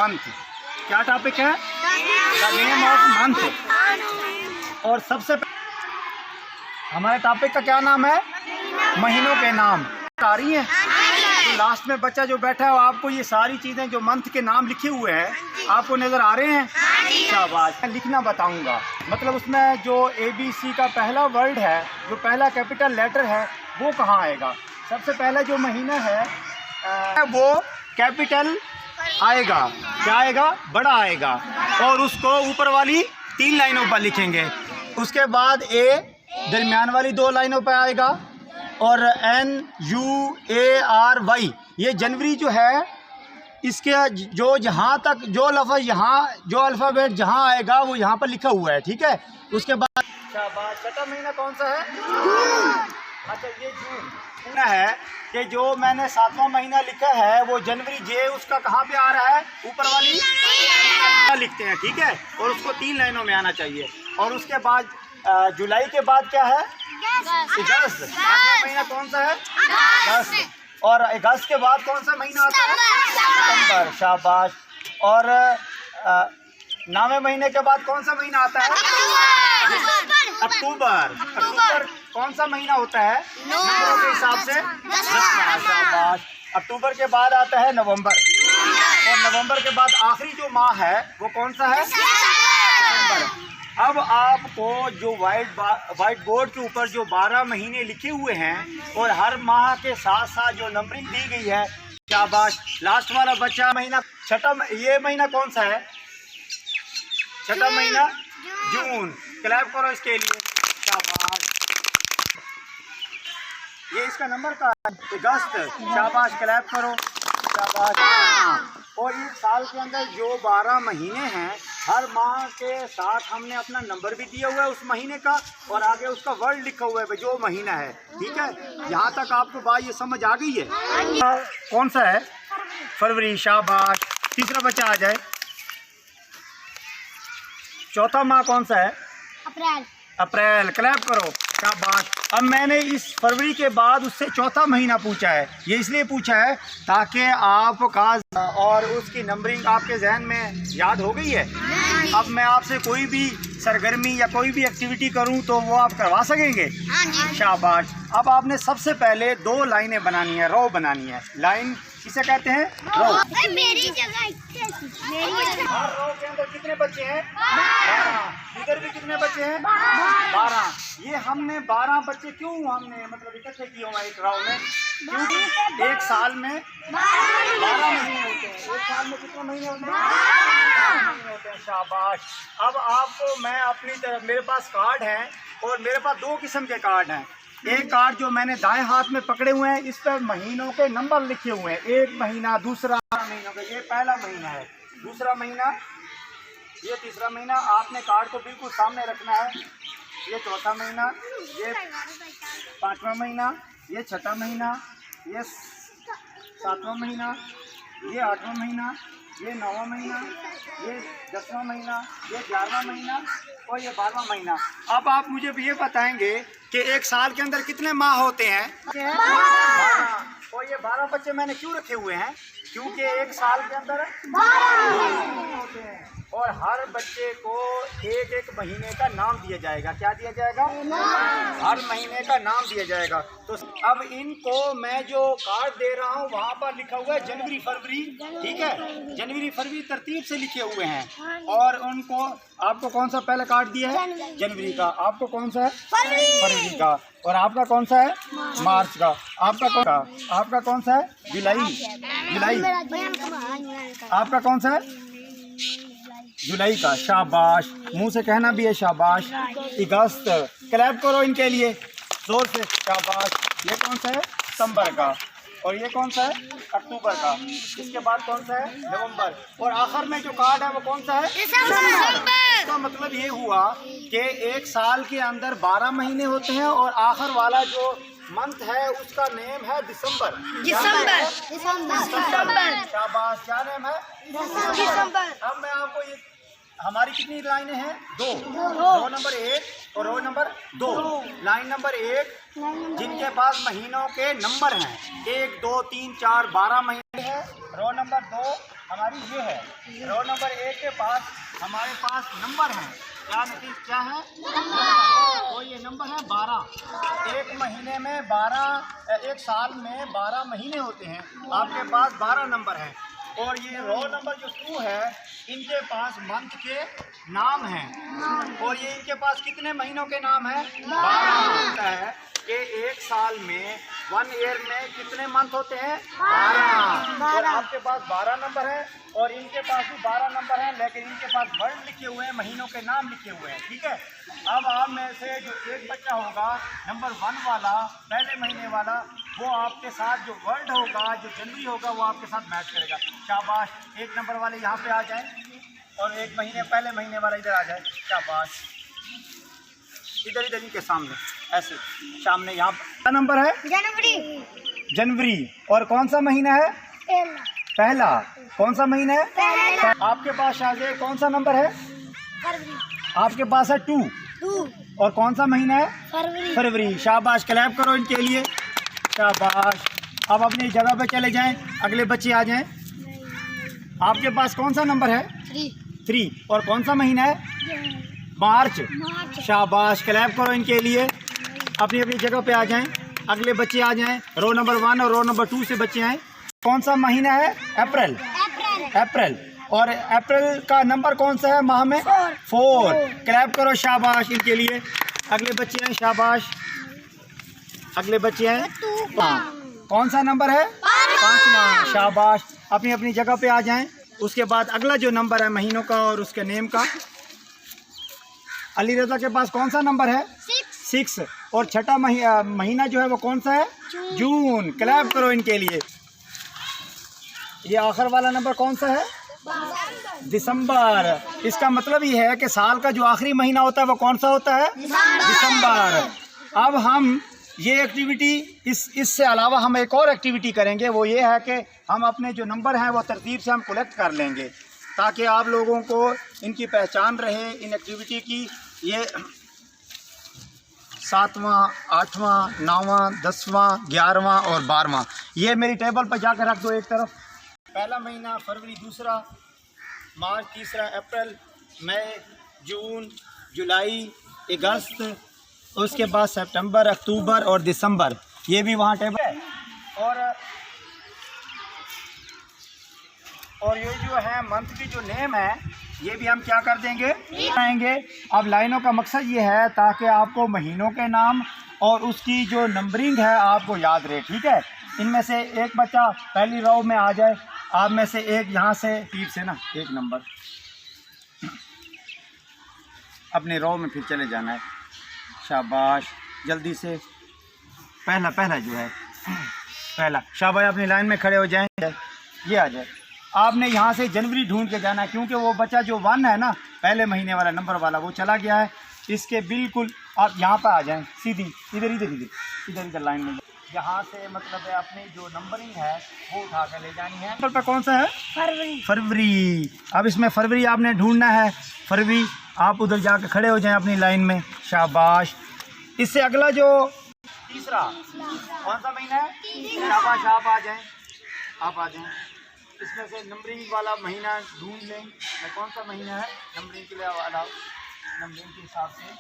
Month. क्या topic है? The name of month. और सबसे हमारे टॉपिक का क्या नाम है? महीनों के नाम। आ रही है तो लास्ट में बच्चा जो बैठा है आपको ये सारी चीज़ें जो मंथ के नाम लिखे हुए हैं आपको नज़र आ रहे हैं? शाबाश। लिखना बताऊंगा, मतलब उसमें जो ABC का पहला वर्ड है, जो पहला कैपिटल लेटर है वो कहाँ आएगा। सबसे पहला जो महीना है वो कैपिटल आएगा। क्या आएगा? बड़ा आएगा। और उसको ऊपर वाली 3 लाइनों पर लिखेंगे। उसके बाद A दरमियान वाली 2 लाइनों पर आएगा और NUARY ये जनवरी जो है इसके जो जहाँ तक जो लफ्ज़ यहाँ जो अल्फ़ाबेट जहाँ आएगा वो यहाँ पर लिखा हुआ है। ठीक है। उसके बाद छठा महीना कौन सा है? अच्छा ये जून है कि जो मैंने 7वां महीना लिखा है वो जनवरी जे उसका कहाँ पे आ रहा है? ऊपर वाली लिखते हैं। ठीक है। और उसको 3 लाइनों में आना चाहिए। और उसके बाद जुलाई के बाद क्या है? अगस्त। 8वां महीना कौन सा है? अगस्त। और अगस्त के बाद कौन सा महीना आता है? सितंबर। शाबाश। और 9वें महीने के बाद कौन सा महीना आता है? अक्टूबर। अक्टूबर कौन सा महीना होता है नंबरों के हिसाब से? 10वां। शाबाश। अक्टूबर के बाद आता है नवंबर। और नवंबर के बाद आखिरी जो माह है वो कौन सा है? दिसंबर। अब आपको जो वाइट बोर्ड के ऊपर जो 12 महीने लिखे हुए हैं और हर माह के साथ साथ जो नंबरिंग दी गई है, शाबाश। लास्ट वाला बच्चा महीना छठा, ये महीना कौन सा है? छठा महीना जून। क्लैप करो इसके लिए। शाबाश। ये इसका नंबर का अगस्त। शाबाश। क्लैप करो। शाबाश। और इस साल के अंदर जो 12 महीने हैं हर माह के साथ हमने अपना नंबर भी दिया हुआ है उस महीने का और आगे उसका वर्ड लिखा हुआ है जो महीना है। ठीक है। यहाँ तक आपको बात ये समझ आ गई है? कौन सा है? फरवरी। शाबाश। तीसरा बच्चा आ जाए। चौथा माह कौन सा है? अप्रैल। अप्रैल। क्लैप करो। शाबाश। अब मैंने इस फरवरी के बाद उससे चौथा महीना पूछा है। ये इसलिए पूछा है ताकि आपका और उसकी नंबरिंग आपके जहन में याद हो गई है। अब मैं आपसे कोई भी सरगर्मी या कोई भी एक्टिविटी करूं तो वो आप करवा सकेंगे? शाबाश। अब आपने सबसे पहले 2 लाइनें बनानी है, रो बनानी है। लाइन किसे कहते हैं? रो। मेरी जगह हर रो के अंदर कितने बच्चे हैं? 12। इधर भी कितने बच्चे हैं? 12। ये हमने 12 बच्चे क्यों हमने मतलब इकट्ठे किए हुए एक रो में? क्योंकि एक साल में 12 महीने होते हैं। एक साल में कितने महीने होते हैं? 12 महीने होते हैं। शाबाश। अब आपको मैं अपनी तरफ, मेरे पास कार्ड हैं और मेरे पास 2 किस्म के कार्ड हैं। एक कार्ड जो मैंने दाएं हाथ में पकड़े हुए हैं इस पर महीनों के नंबर लिखे हुए हैं। एक महीना, दूसरा महीनों का, ये पहला महीना है, दूसरा महीना, ये तीसरा महीना। आपने कार्ड को बिल्कुल सामने रखना है। ये चौथा महीना, ये 5वां महीना, ये 6ठा महीना, ये 7वां महीना, ये 8वां महीना, ये 9वां महीना, ये 10वां महीना, ये 11वां महीना और ये 12वां महीना। अब आप मुझे ये बताएंगे कि एक साल के अंदर कितने माह होते हैं? 12। और ये 12 बच्चे मैंने क्यों रखे हुए हैं? क्योंकि एक साल के अंदर 12 होते हैं और हर बच्चे को एक एक महीने का नाम दिया जाएगा। क्या दिया जाएगा? हर महीने का नाम दिया जाएगा। तो अब इनको मैं जो कार्ड दे रहा हूँ वहाँ पर लिखा हुआ है जनवरी फरवरी। ठीक है। जनवरी फरवरी तरतीब से लिखे हुए हैं और उनको आपको कौन सा पहला कार्ड दिया है? जनवरी का। आपको कौन सा है? फरवरी का। और आपका कौन सा है? मार्च का। आपका कौन सा है? जुलाई। आपका कौन सा है? जुलाई का। शाबाश। मुंह से कहना भी है शाबाश। अगस्त। क्लैप करो इनके लिए जोर से। शाबाश। ये कौन सा है? सितंबर का। और ये कौन सा है? अक्टूबर का। इसके बाद कौन सा है? नवंबर। और आखिर में जो कार्ड है वो कौन सा है? दिसंबर। इसका मतलब ये हुआ कि एक साल के अंदर 12 महीने होते हैं और आखिर वाला जो मंथ है उसका नेम है दिसंबर। शाबाश। क्या नेम है? दिसंबर। अब मैं आपको ये हमारी कितनी लाइनें हैं? 2। रो नंबर 1 और रो नंबर 2। लाइन नंबर 1 जिनके पास महीनों के नंबर हैं 1 2 3 4 12 महीने हैं। रो नंबर 2 हमारी ये है। रो नंबर 1 के पास हमारे पास नंबर है। क्या नतीज क्या है? तो ये नंबर है 12। एक महीने में 12, एक साल में 12 महीने होते हैं। आपके पास 12 नंबर है। और ये रो नंबर जो 2 है, इनके पास मंथ के नाम हैं। और ये इनके पास कितने महीनों के नाम हैं? 12 होता है कि एक साल में 1 ईयर में कितने मंथ होते हैं? 12। और आपके पास 12 नंबर है और इनके पास भी 12 नंबर हैं, लेकिन इनके पास वर्ड लिखे हुए हैं, महीनों के नाम लिखे हुए हैं। ठीक है। अब आप में से जो एक बच्चा होगा नंबर 1 वाला, पहले महीने वाला, वो आपके साथ जो वर्ड होगा, जो जनवरी होगा, वो आपके साथ मैच करेगा। शाबाश। 1 नंबर वाले यहाँ पे आ जाएं और एक महीने पहले महीने वाला इधर आ जाए। शाबाश। इधर इधर इनके सामने ऐसे सामने। यहाँ क्या नंबर है? जनवरी। जनवरी। और कौन सा महीना है? पहला। कौन सा महीना है? पहला। आपके पास शायद कौन सा नंबर है? फरवरी। आपके पास है 2। और कौन सा महीना है? फरवरी। फरवरी। शाबाश। क्लैप करो इनके लिए। शाबाश। अब अपनी जगह पे चले जाएं, अगले बच्चे आ जाएं। आपके पास कौन सा नंबर है? 3। और कौन सा महीना है? मार्च। शाबाश। क्लैप करो इनके लिए। अपनी अपनी जगह पे आ जाएं, अगले बच्चे आ जाएं। रो नंबर 1 और रो नंबर 2 से बच्चे आए। कौन सा महीना है? अप्रैल। अप्रैल। और अप्रैल का नंबर कौन सा है माह में? 4। क्लैप करो। शाबाश इनके लिए। अगले बच्चे हैं। शाबाश। अगले बच्चे हैं। कौन सा नंबर है? 5वां। शाबाश। अपनी अपनी जगह पे आ जाएं। उसके बाद अगला जो नंबर है महीनों का और उसके नेम का, अली रजा के पास कौन सा नंबर है? 6। और छठा महीना जो है वो कौन सा है? जून। क्लैप करो इनके लिए। ये आखिर वाला नंबर कौन सा है? दिसंबर। इसका मतलब ये है कि साल का जो आखिरी महीना होता है वो कौन सा होता है? दिसंबर। अब हम ये एक्टिविटी इससे अलावा हम एक और एक्टिविटी करेंगे। वो ये है कि हम अपने जो नंबर हैं वो तरतीब से हम कलेक्ट कर लेंगे ताकि आप लोगों को इनकी पहचान रहे इन एक्टिविटी की। ये 7वां, 8वां, 9वां, 10वां, 11वां और 12वां, ये मेरी टेबल पर जाकर रख दो एक तरफ। पहला महीना फरवरी, दूसरा मार्च, तीसरा अप्रैल, मई, जून, जुलाई, अगस्त, उसके बाद सितंबर, अक्टूबर और दिसंबर, ये भी वहाँ टेबल है। और ये जो है मंथ की जो नेम है ये भी हम क्या कर देंगे? आएंगे। अब लाइनों का मकसद ये है ताकि आपको महीनों के नाम और उसकी जो नंबरिंग है आपको याद रहे। ठीक है। इनमें से एक बच्चा पहली रो में आ जाए। आप में से एक यहाँ से तीर से ना एक नंबर अपने रो में फिर चले जाना है। शाबाश। जल्दी से पहला जो है पहला। शाबाश। अपनी लाइन में खड़े हो जाएं। ये आ जाए। आपने यहाँ से जनवरी ढूंढ के जाना है क्योंकि वो बच्चा जो 1 है ना, पहले महीने वाला नंबर वाला, वो चला गया है। इसके बिल्कुल आप यहाँ पर आ जाएं सीधी। इधर लाइन में यहाँ से मतलब है अपनी जो नंबरिंग है वो उठा कर ले जानी है। नंबर पर कौन सा है? फरवरी। अब इसमें फरवरी आपने ढूंढना है। फरवरी आप उधर जाकर खड़े हो जाएं अपनी लाइन में। शाबाश। इससे अगला जो तीसरा कौन सा महीना है? शाबाश। आप आ जाएं। इसमें से नंबरिंग वाला महीना ढूंढ लें। कौन सा महीना है नंबरिंग के लिए वाला, नंबरिंग के हिसाब से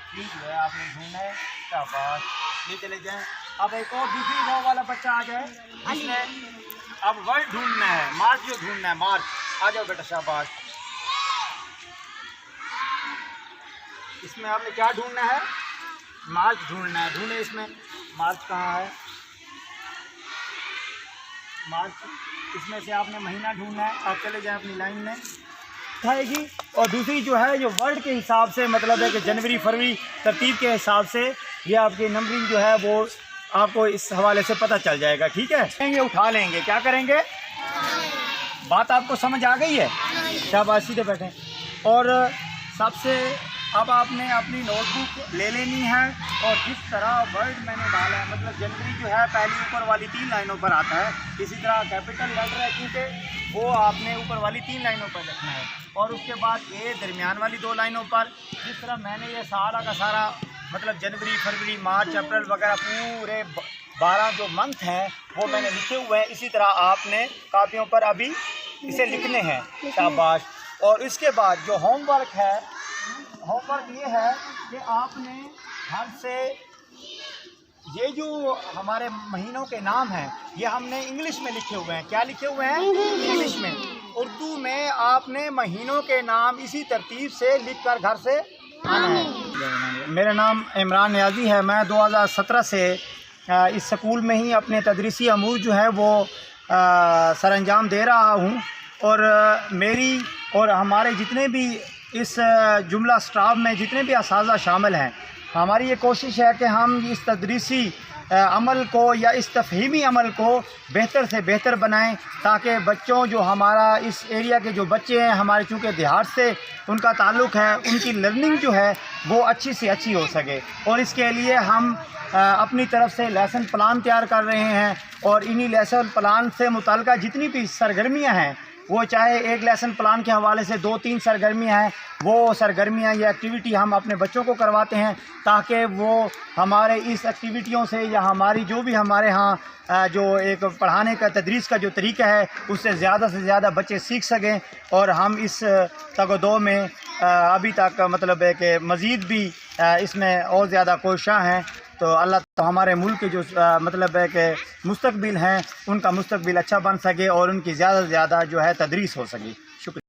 ठीक है आपने ढूंढना है। शाबाश। ये चले जाएं। अब एक और दूसरी रो वाला बच्चा आ जाए। इसमें अब वर्ड ढूंढना है, मार्च जो ढूंढना है। मार्च। आ जाओ बेटा। शाबाश। इसमें आपने क्या ढूंढना है? मार्च ढूंढना है। ढूंढे इसमें मार्च कहाँ है? मार्च। इसमें से आपने महीना ढूंढना है। आप चले जाएं अपनी लाइन में आएगी। और दूसरी जो है जो वर्ड के हिसाब से मतलब है कि जनवरी फरवरी तरतीब के हिसाब से ये आपकी नंबरिंग जो है वो आपको इस हवाले से पता चल जाएगा। ठीक है। उठा लेंगे। क्या करेंगे? बात आपको समझ आ गई है? शाबाश। सीधे बैठे। और सबसे अब आपने अपनी नोटबुक ले लेनी है और जिस तरह वर्ड मैंने डाला है मतलब जनवरी जो है पहली ऊपर वाली 3 लाइनों पर आता है, इसी तरह कैपिटल लेटर है क्योंकि वो आपने ऊपर वाली 3 लाइनों पर लिखना है और उसके बाद ये दरमियान वाली 2 लाइनों पर। जिस तरह मैंने ये सारा का सारा मतलब जनवरी, फरवरी, मार्च, अप्रैल वगैरह पूरे 12 जो मंथ हैं वो मैंने लिखे हुए हैं। इसी तरह आपने कापियों पर अभी इसे लिखने हैं। शाबाश। और इसके बाद जो होमवर्क है, होमवर्क ये है कि आपने घर से ये जो हमारे महीनों के नाम हैं ये हमने इंग्लिश में लिखे हुए हैं। क्या लिखे हुए हैं? इंग्लिश में। उर्दू में आपने महीनों के नाम इसी तरतीब से लिख कर घर से आना है। मेरा नाम इमरान नियाज़ी है। मैं 2017 से इस स्कूल में ही अपने तदरीसी अमूर जो है वो सरअंजाम दे रहा हूँ। और मेरी और हमारे जितने भी इस जुमला स्टाफ में जितने भी असातिज़ा शामिल हैं, हमारी ये कोशिश है कि हम इस तदरीसी अमल को या इस तफ़हीमी अमल को बेहतर से बेहतर बनाएं, ताकि बच्चों जो हमारा इस एरिया के जो बच्चे हैं, हमारे चूँकि देहात से उनका ताल्लुक़ है, उनकी लर्निंग जो है वो अच्छी से अच्छी हो सके। और इसके लिए हम अपनी तरफ से लेसन प्लान तैयार कर रहे हैं। और इन्हीं लेसन प्लान से मुताल्लिक़ जितनी भी सरगर्मियाँ हैं, वो चाहे एक लेसन प्लान के हवाले से 2-3 सरगर्मियाँ हैं, वो सरगर्मियाँ या एक्टिविटी हम अपने बच्चों को करवाते हैं, ताकि वो हमारे इस एक्टिविटियों से या हमारी जो भी हमारे यहाँ जो एक पढ़ाने का तदरीस का जो तरीका है उससे ज़्यादा से ज़्यादा बच्चे सीख सकें। और हम इस तगदो में अभी तक मतलब है कि मज़ीद भी इसमें और ज़्यादा कोशिशां हैं। तो अल्लाह तो हमारे मुल्क के जो मतलब है कि मुस्तकबिल हैं उनका मुस्तकबिल अच्छा बन सके और उनकी ज़्यादा से ज़्यादा जो है तदरीस हो सके। शुक्रिया।